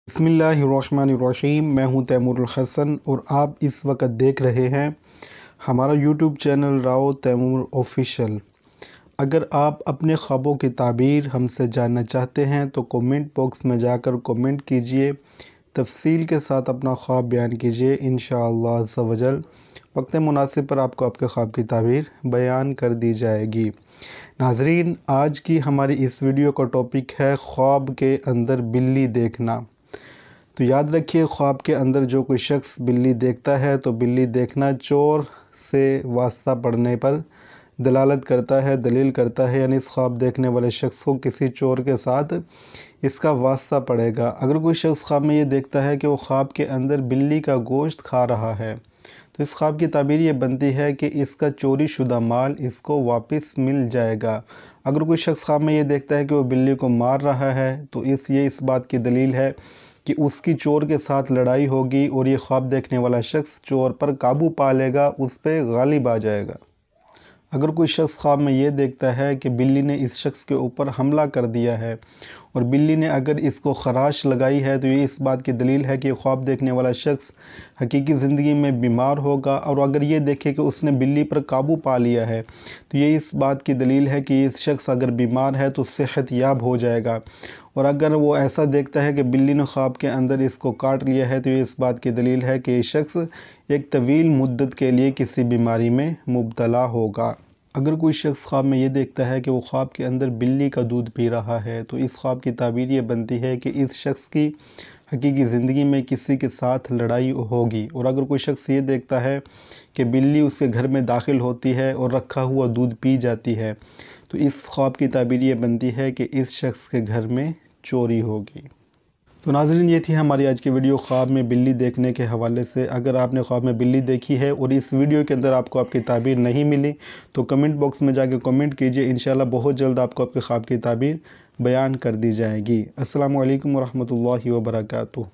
बिस्मिल्लाहिर्रहमानिर्रहीम। मैं हूं तैमूर हसन और आप इस वक्त देख रहे हैं हमारा YouTube channel Rao Taimoor official. अगर आप अपने ख्वाबों की ताबीर हमसे जानना चाहते हैं तो कमेंट बॉक्स में जाकर कमेंट कीजिए, तफसील के साथ अपना ख्वाब बयान कीजिए। इंशाअल्लाह अज़्ज़ा वजल वक्त मुनासिब पर आपको आपके ख्वाब की ताबीर बयान कर दी जाएगी। नाज़रीन, आज की हमारी इस वीडियो का टॉपिक है ख्वाब के अंदर बिल्ली देखना। तो याद रखिए, ख्वाब के अंदर जो कोई शख्स बिल्ली देखता है तो बिल्ली देखना चोर से वास्ता पड़ने पर दलालत करता है, दलील करता है, यानी इस ख्वाब देखने वाले शख्स को किसी चोर के साथ इसका वास्ता पड़ेगा। अगर कोई शख्स ख्वाब में ये देखता है कि वो ख्वाब के अंदर बिल्ली का गोश्त खा रहा है तो इस ख्वाब की ताबीर ये बनती है कि इसका चोरी शुदा माल इसको वापस मिल जाएगा। अगर कोई शख्स ख्वाब में ये देखता है कि वो बिल्ली को मार रहा है तो इस बात की दलील है कि उसकी चोर के साथ लड़ाई होगी और ये ख्वाब देखने वाला शख्स चोर पर काबू पा लेगा, उस पर गालिब आ जाएगा। अगर कोई शख्स ख्वाब में ये देखता है कि बिल्ली ने इस शख्स के ऊपर हमला कर दिया है और बिल्ली ने अगर इसको खराश लगाई है तो ये इस बात की दलील है कि ख्वाब देखने वाला शख्स हकीकी ज़िंदगी में बीमार होगा। और अगर ये देखे कि उसने बिल्ली पर काबू पा लिया है तो ये इस बात की दलील है कि इस शख्स अगर बीमार है तो सेहत याब हो जाएगा। और अगर वो ऐसा देखता है कि बिल्ली ने ख्वाब के अंदर इसको काट लिया है तो ये इस बात की दलील है कि ये शख्स एक तवील मुद्दत के लिए किसी बीमारी में मुब्तला होगा। अगर कोई शख्स ख्वाब में ये देखता है कि वो ख्वाब के अंदर बिल्ली का दूध पी रहा है तो इस ख्वाब की ताबीर ये बनती है कि इस शख्स की हकीकी ज़िंदगी में किसी के साथ लड़ाई होगी। और अगर कोई शख्स ये देखता है कि बिल्ली उसके घर में दाखिल होती है और रखा हुआ दूध पी जाती है तो इस ख्वाब की ताबीर ये बनती है कि इस शख्स के घर में चोरी होगी। तो नाज़रीन, ये थी हमारी आज की वीडियो ख्वाब में बिल्ली देखने के हवाले से। अगर आपने ख्वाब में बिल्ली देखी है और इस वीडियो के अंदर आपको आपकी ताबीर नहीं मिली तो कमेंट बॉक्स में जाके कमेंट कीजिए। इंशाल्लाह बहुत जल्द आपको आपके ख्वाब की ताबीर बयान कर दी जाएगी। अस्सलामु अलैकुम वरहमतुल्लाहि वबरकातुहू।